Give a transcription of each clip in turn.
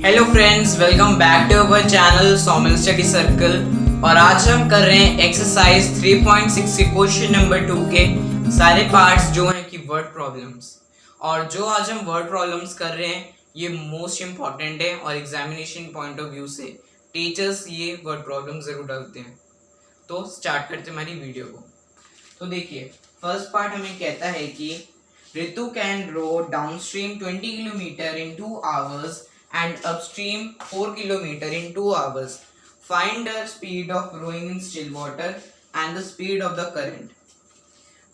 Hello friends, welcome back to our channel Soman study circle. और आज हम कर रहे हैं एक्सरसाइज 3.6 के क्वेश्चन नंबर 2 के सारे पार्ट्स जो हैं कि वर्ड प्रॉब्लम्स। और जो आज हम वर्ड प्रॉब्लम्स कर रहे हैं ये मोस्ट इम्पॉर्टेंट है और एग्जामिनेशन पॉइंट ऑफ व्यू से टीचर्स ये वर्ड प्रॉब्लम जरूर डालते हैं। तो स्टार्ट करते हैं हमारी वीडियो को। तो देखिए, फर्स्ट पार्ट हमें कहता है कि Ritu can row downstream 20 kilometre in 2 hours and upstream 4 kilometer in 2 hours. Find the speed of rowing in still water and the speed of the current.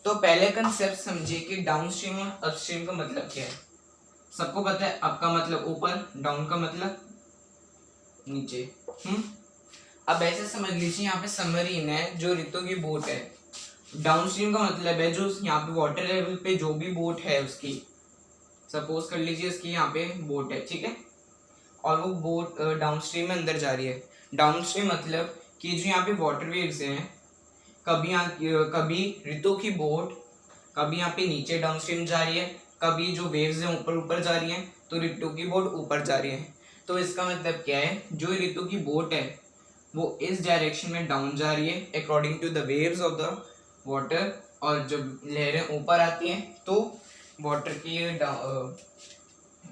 तो पहले कंसेप्ट समझिए कि डाउनस्ट्रीम और अपस्ट्रीम का मतलब क्या है। सबको पता है, अप का मतलब ऊपर, डाउन का मतलब नीचे। अब ऐसे समझ लीजिए, यहाँ पे सबमरीन है जो रितु की बोट है। डाउनस्ट्रीम का मतलब है जो यहाँ पे वाटर लेवल पे जो भी बोट है उसकी, सपोज कर लीजिए इसकी यहाँ पे बोट है, ठीक है, और वो बोट डाउनस्ट्रीम में अंदर जा रही है। डाउनस्ट्रीम मतलब कि जो यहाँ पे वाटर वेव्स हैं, कभी रितु की बोट कभी यहाँ पे नीचे डाउनस्ट्रीम जा रही है, कभी जो वेव्स हैं ऊपर ऊपर जा रही हैं, तो रितु की बोट ऊपर जा रही है। तो इसका मतलब क्या है, जो रितु की बोट है वो इस डायरेक्शन में डाउन जा रही है according to the waves of the water, और जब लहरें ऊपर आती हैं तो वाटर की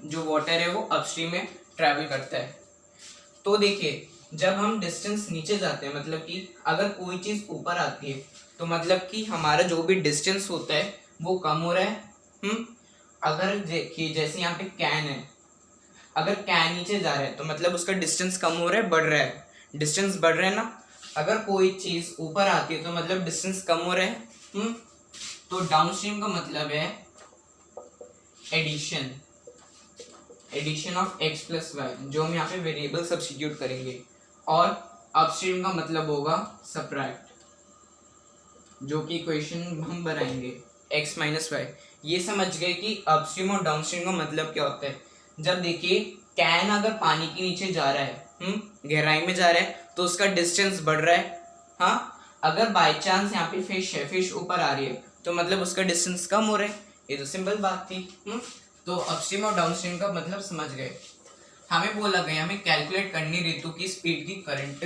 जो वाटर है वो अपस्ट्रीम में ट्रैवल करता है। तो देखिए, जब हम डिस्टेंस नीचे जाते हैं, मतलब कि अगर कोई चीज़ ऊपर आती है तो मतलब कि हमारा जो भी डिस्टेंस होता है वो कम हो रहा है। अगर देखिए, जैसे यहाँ पे कैन है, अगर कैन नीचे जा रहा है तो मतलब उसका डिस्टेंस कम हो रहा है, बढ़ रहा है, डिस्टेंस बढ़ रहा है ना। अगर कोई चीज़ ऊपर आती है तो मतलब डिस्टेंस कम हो रहा है। तो डाउनस्ट्रीम का मतलब है addition of x plus y, जो हम यहाँ पे वेरिएबल सब्स्टिट्यूट करेंगे। और अपस्ट्रीम का मतलब होगा सब्ट्रैक्ट, जो कि इक्वेशन हम बनाएंगे x माइनस वाई। ये समझ गए कि अपस्ट्रीम और डाउनस्ट्रीम का मतलब क्या होता है। जब देखिए, कैन अगर पानी के नीचे जा रहा है, गहराई में जा रहा है, तो उसका डिस्टेंस बढ़ रहा है। हाँ, अगर बाई चांस यहाँ पे फिश है, फिश ऊपर आ रही है, तो मतलब उसका डिस्टेंस कम हो रहा है। ये तो सिंपल बात थी। तो अपस्ट्रीम और डाउनस्ट्रीम का मतलब समझ गए। हमें बोला गया हमें कैलकुलेट करनी रितु की स्पीड की करंट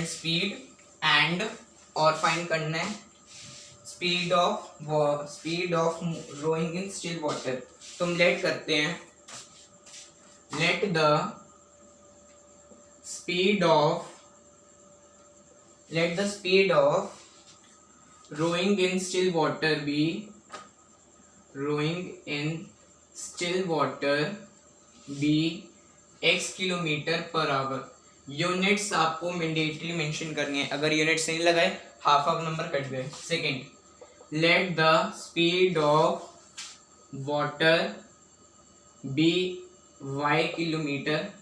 स्पीड एंड, और फाइंड करना है speed of rowing in still water. तो हम लेट करते हैं, let the speed of rowing in still water be x kilometre per hour. Units आपको मैंडेटरी मेंशन करनी है, अगर यूनिट्स नहीं लगाए हाफ नंबर कट गए। Second, let the speed of water be y kilometre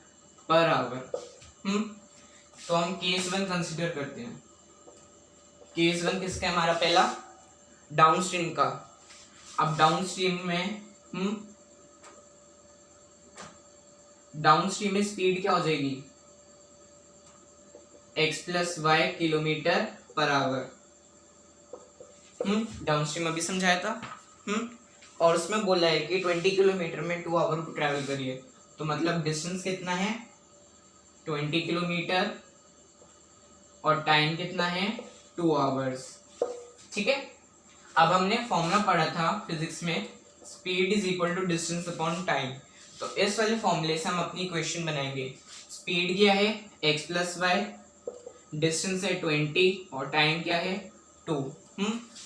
per hour. तो हम case 1 consider करते हैं। केस 1 किसका है हमारा? पहला डाउनस्ट्रीम का। अब डाउनस्ट्रीम में स्पीड क्या हो जाएगी? x plus y kilometre per hour. Downstream अभी समझाया था। और उसमें बोला है कि 20 किलोमीटर में 2 आवर ट्रैवल करिए, तो मतलब डिस्टेंस कितना है? 20 किलोमीटर, और टाइम कितना है? 2 आवर्स। ठीक है। अब हमने फॉर्मूला पढ़ा था फिजिक्स में, speed is equal to distance upon time. तो इस वाले फॉर्मूले से हम अपनी इक्वेशन बनाएंगे। स्पीड क्या है? x प्लस वाई, डिस्टेंस है 20 और टाइम क्या है? 2।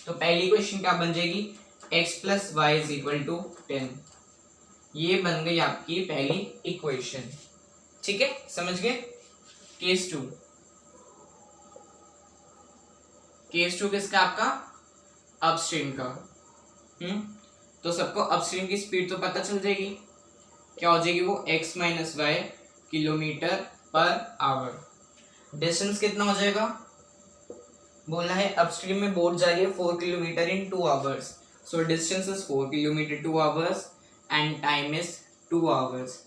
तो पहली इक्वेशन क्या बन जाएगी? x plus y is equal to 10। ये बन गई आपकी पहली इक्वेशन। ठीक है, समझ गए? केस 2 किसका? आपका अपस्ट्रीम का। तो सबको अपस्ट्रीम की स्पीड तो पता चल जाएगी, क्या हो जाएगी वो? x minus y kilometre per hour. Distance कितना हो जाएगा? बोला है अपस्ट्रीम में बोट जा रही है 4 kilometre in 2 hours, so distance is 4 kilometre 2 hours and time is 2 hours.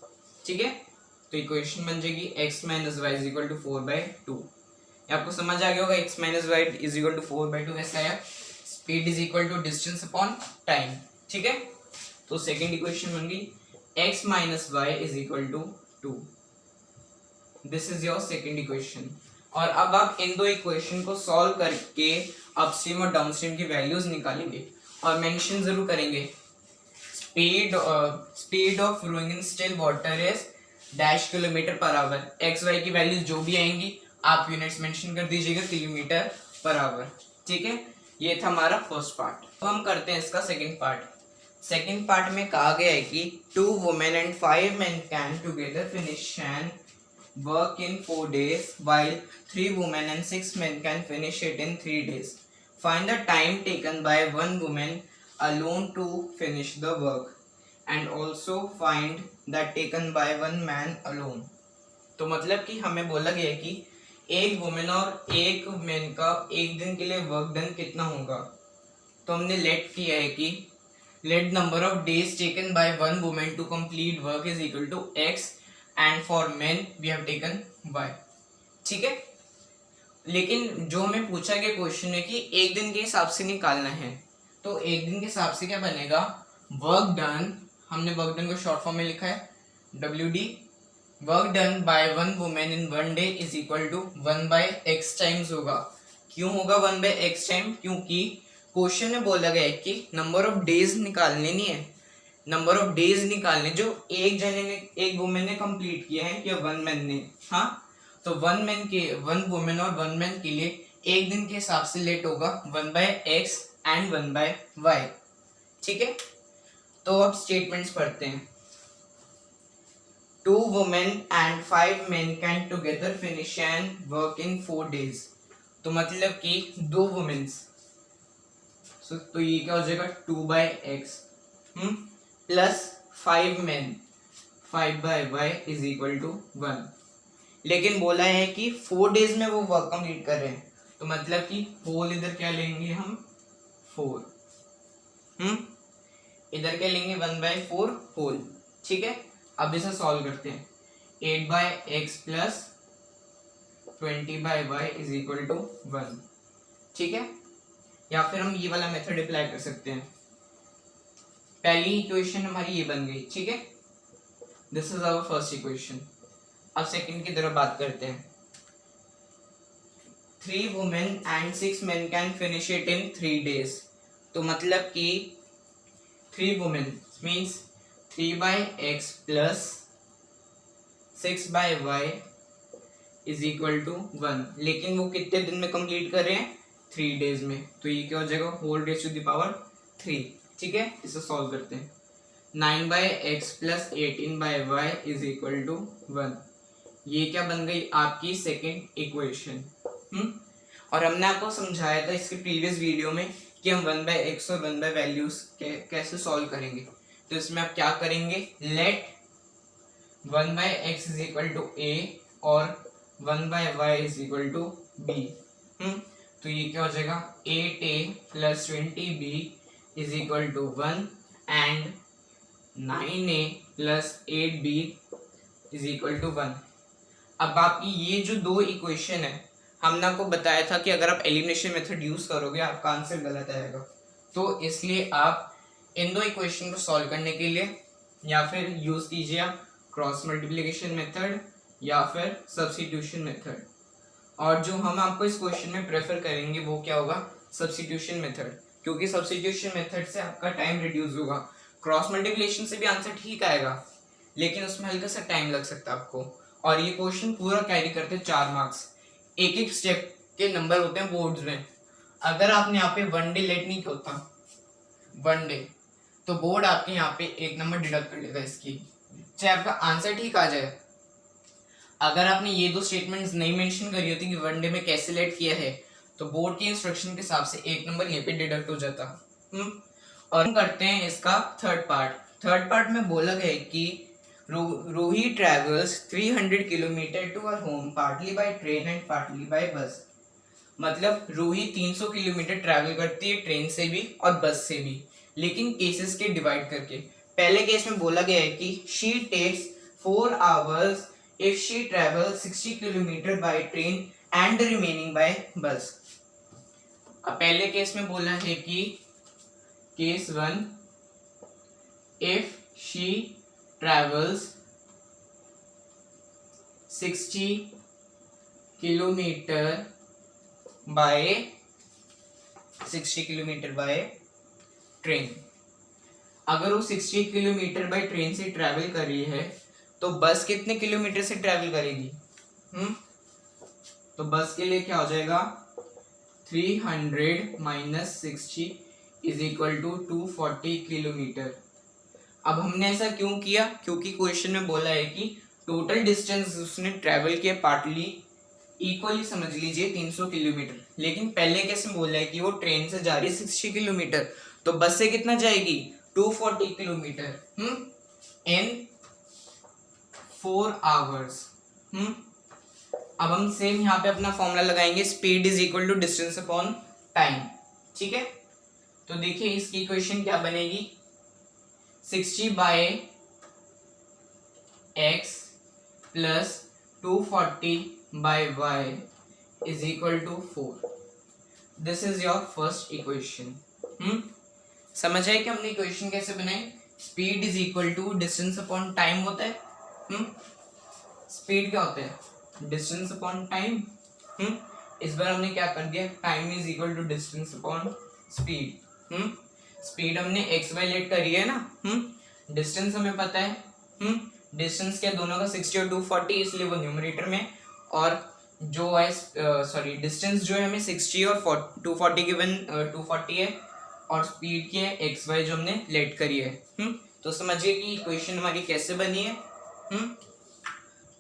ठीक है, तो इक्वेशन बन जाएगी x minus y is equal to 4/2। आपको समझ आ गया होगा x minus y is equal to 4/2 कैसे आया? Speed is equal to distance upon time. ठीक है, तो सेकेंड इक्वेशन बन गई x minus y is equal to 2. This is your second equation. और अब आप इन दो इक्वेशन को सॉल्व करके अपस्ट्रीम और डाउनस्ट्रीम की वैल्यूज निकालेंगे और मेंशन जरूर करेंगे। Speed of flowing in still water is dash kilometre per hour. X y की वैल्यूज जो भी आएंगी आप यूनिट्स मेंशन कर दीजिएगा किलोमीटर पर आवर। ठीक है, ये था हमारा फर्स्ट पार्ट। अब हम करते हैं इसका सेकंड पार्ट। सेकंड पार्ट में कहा गया है कि 2 women and 5 men can together finish an work in 4 days while 3 women and 6 men can finish it in 3 days. Find the time taken by 1 woman alone to finish the work and also find that taken by 1 man alone. तो मतलब कि हमें बोला गया है कि एक women और एक मैन का एक दिन के लिए वर्क डन कितना होगा। तो हमने लेट किया है कि let number of days taken by 1 women to complete work is equal to x and for men we have taken y। ठीक है, लेकिन जो हमें पूछा गया क्वेश्चन है कि एक दिन के हिसाब से निकालना है। तो एक दिन के हिसाब से क्या बनेगा, वर्क डन, हमने वर्क डन को शॉर्ट फॉर्म में लिखा है WD। Work done by 1 women in 1 day is equal to 1 by x times होगा। क्यों होगा 1 बाय x टाइम, क्योंकि क्वेश्चन में बोला गया है कि नंबर ऑफ डेज निकालने नहीं है, नंबर ऑफ डेज निकालने जो एक जने ने, एक वुमेन ने कंप्लीट किया है या 1 मैन ने। हाँ, तो 1 वुमेन और 1 मैन के लिए एक दिन के हिसाब से लेट होगा 1 by x and 1 by y। ठीक है, तो अब स्टेटमेंट्स पढ़ते हैं। 2 women and 5 men can together finish an work in 4 days। तो मतलब कि 2 वुमेन्स, तो ये क्या हो जाएगा 2 by x plus 5 men 5 by y is equal to 1। लेकिन बोला है कि 4 डेज में वो वर्क कंप्लीट कर रहे हैं, तो मतलब कि होल इधर क्या लेंगे हम 4, इधर क्या लेंगे 1 बाय 4 होल। ठीक है, अब इसे सॉल्व करते हैं। 8 by x plus 20 by y is equal to 1। ठीक है, या फिर हम ये वाला मेथड अप्लाई कर सकते हैं। पहली इक्वेशन हमारी ये बन गई। ठीक है, this is our first equation. अब सेकंड की तरफ बात करते हैं। 3 women and 6 men can finish it in 3 days। तो मतलब कि 3 women means 3 by x plus 6 by y is equal to 1। लेकिन वो कितने दिन में कंप्लीट कर रहे हैं, 3 डेज में। तो ये क्या हो जाएगा whole raise to the power 3। ठीक है, इसे सॉल्व करते हैं। 9 by x plus 18 by y is equal to 1। ये क्या बन गई आपकी सेकेंड इक्वेशन। और हमने आपको समझाया था इसके प्रीवियस वीडियो में कि हम 1 by x और 1 by वैल्यूज कैसे सॉल्व करेंगे। तो इसमें आप क्या करेंगे, let 1 by x is equal to a और 1 by y is equal to b। तो ये क्या हो जाएगा 8a plus 20b is equal to 1 and 9a plus 8b is equal to 1। अब आपकी ये जो दो इक्वेशन है, हमने आपको बताया था कि अगर आप एलिमिनेशन मेथड यूज करोगे आपका आंसर गलत आएगा। तो इसलिए आप इन दो इक्वेशन को सॉल्व करने के लिए या फिर यूज कीजिए आप क्रॉस मल्टीप्लिकेशन मेथड या फिर सब्स्टिट्यूशन मेथड। और जो हम आपको इस क्वेश्चन में प्रेफर करेंगे वो क्या होगा, सब्स्टिट्यूशन मेथड, क्योंकि सब्स्टिट्यूशन मेथड से आपका टाइम रिड्यूस होगा। क्रॉस मल्टीप्लिकेशन से भी आंसर ठीक आएगा लेकिन उसमें हल्का सा टाइम लग सकता है आपको। और ये क्वेश्चन पूरा कैरी करते हैं 4 मार्क्स, एक एक स्टेप के नंबर होते हैं बोर्ड्स में। अगर आपने यहाँ पे 1 डे लेट नहीं होता 1 डे, तो बोर्ड आपके यहाँ पे 1 नंबर डिडक्ट कर लेगा इसकी, चाहे आपका आंसर ठीक आ जाए। अगर आपने ये दो स्टेटमेंट्स नहीं मेंशन करी होती कि 1 डे में कैसे लेट किया है, तो बोर्ड के इंस्ट्रक्शन के हिसाब से 1 नंबर यहाँ पे डिडक्ट हो जाता। और हम करते हैं इसका थर्ड पार्ट। थर्ड पार्ट में बोला गया है कि Ruhi travels 300 kilometre to her home partly by train and partly by bus. मतलब रूही 300 किलोमीटर ट्रैवल करती है ट्रेन से भी और बस से भी, लेकिन केसेस के डिवाइड करके। पहले केस में बोला गया है कि she takes 4 hours if she travel 60 kilometre by train and remaining by bus. अब पहले केस में बोला है कि case 1 if she travels 60 kilometre by 60 kilometre by train. अगर वो 60 किलोमीटर बाय ट्रेन से ट्रैवल कर रही है तो बस कितने किलोमीटर से ट्रैवल करेगी? तो बस के लिए क्या हो जाएगा, 300 minus 60 is equal to 240 kilometre. अब हमने ऐसा क्यों किया? क्योंकि क्वेश्चन में बोला है कि टोटल डिस्टेंस उसने ट्रैवल किया पार्टली इक्वली समझ लीजिए 300 किलोमीटर, लेकिन पहले कैसे बोला है कि वो ट्रेन से जा रही है 60 किलोमीटर, तो बस से कितना जाएगी 240 किलोमीटर इन 4 आवर्स। अब हम सेम यहाँ पे अपना फॉर्मूला लगाएंगे, speed is equal to distance upon time. ठीक है, तो देखिए इसकी इक्वेशन क्या बनेगी, 60 by x plus 240 by y is equal to 4। This is your first equation. समझ आए कि हमने इक्वेशन कैसे बनाई? Speed is equal to distance upon time होता है। स्पीड क्या होता है? Distance upon time. इस बार हमने क्या कर दिया, time is equal to distance upon speed. Speed हमने एक्स वाई लेट करी है ना, डिस्टेंस हमें पता है, डिस्टेंस क्या दोनों का 60 और 240, इसलिए वो न्यूमरेटर में, और जो है सॉरी डिस्टेंस जो है हमें 60 और 240 गिवन 240 है, और स्पीड की है एक्स वाई जो हमने लेट करी है। तो समझिए कि इक्वेशन हमारी कैसे बनी है।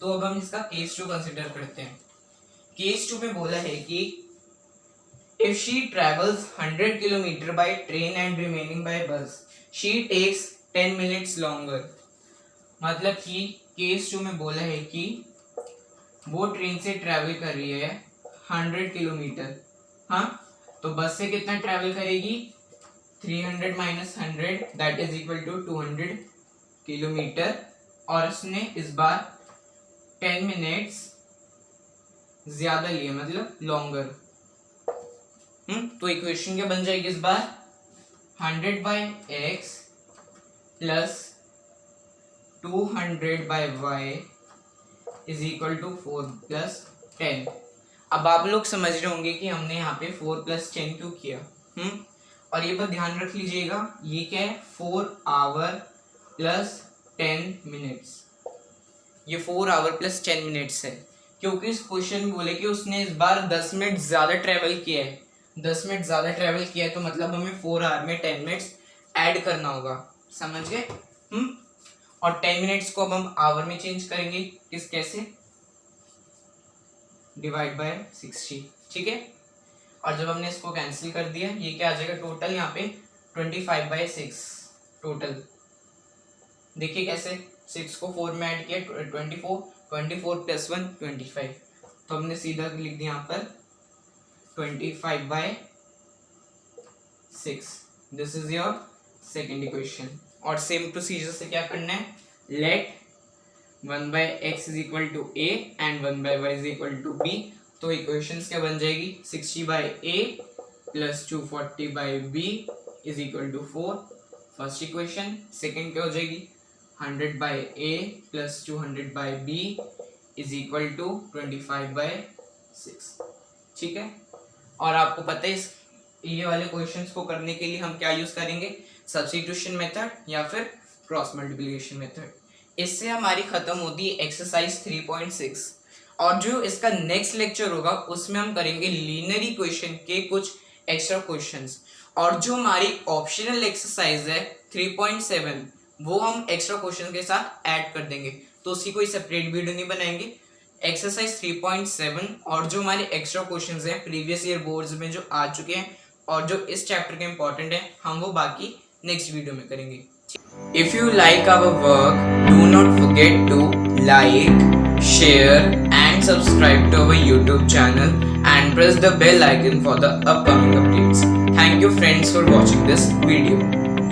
तो अब हम इसका केस 2 कंसिडर करते हैं। केस 2 में बोला है कि if she travels 100 kilometre by train and remaining by bus she takes 10 minutes longer. मतलब कि केस 2 में बोला है कि वो ट्रेन से ट्रैवल कर रही है 100 किलोमीटर, तो बस से कितना ट्रैवल करेगी, 300 minus 100 that is equal to 200 kilometre, और उसने इस बार 10 मिनट्स ज्यादा लिए, मतलब लॉन्गर। तो इक्वेशन क्या बन जाएगी इस बार, 100 by x plus 200 by y is equal to 4 plus 10। अब आप लोग समझ रहे होंगे कि हमने यहाँ पे 4 प्लस 10 क्यों किया। और ये बात ध्यान रख लीजिएगा, ये क्या है, 4 आवर प्लस 10 मिनट्स। ये 4 आवर प्लस 10 मिनट्स है, क्योंकि इस क्वेश्चन में बोले कि उसने इस बार 10 मिनट ज़्यादा ट्रैवल किया है। 10 मिनट ज़्यादा ट्रैवल किया है तो मतलब हमें 4 आवर में 10 मिनट्स ऐड करना होगा। समझ गए? और 10 मिनट्स को अब हम आवर में चेंज करेंगे, कैसे, डिवाइड बाय 60। ठीक है, और जब हमने इसको कैंसिल कर दिया, ये क्या आ जाएगा टोटल, यहाँ पे 25/6 टोटल। देखिए कैसे, 6 को 4 में ऐड किया 24 प्लस 1 25, तो हमने सीधा लिख दिया यहाँ पर 25/6। This is your second equation. और सेम प्रोसीजर से क्या करना है, let 1/x is equal to a and 1/y is equal to b। तो इक्वेशंस क्या बन जाएगी, 60/a plus 240/b is equal to 4, first equation. Second क्या हो जाएगी, 100/a plus 200/b is equal to 25/6। ठीक है, और आपको पता है इस ये वाले क्वेश्चंस को करने के लिए हम क्या यूज करेंगे, सब्स्टिट्यूशन मेथड या फिर क्रॉस मल्टीप्लिकेशन मेथड। इससे हमारी खत्म होती है एक्सरसाइज 3.6, और जो इसका नेक्स्ट लेक्चर होगा उसमें हम करेंगे लीनियर इक्वेशन के कुछ एक्स्ट्रा क्वेश्चंस, और जो हमारी ऑप्शनल एक्सरसाइज है 3.7 वो हम एक्स्ट्रा क्वेश्चन के साथ ऐड कर देंगे, तो उसकी कोई सेपरेट वीडियो नहीं बनाएंगे। एक्सरसाइज 3.7 और जो हमारे एक्स्ट्रा क्वेश्चंस हैं प्रीवियस ईयर बोर्ड्स में जो आ चुके हैं और जो इस चैप्टर के इंपॉर्टेंट है, हम वो बाकी नेक्स्ट वीडियो में करेंगे। If you like our work, do not forget to like, share and subscribe to our YouTube channel and press the bell icon for the upcoming updates. Thank you friends for watching this video.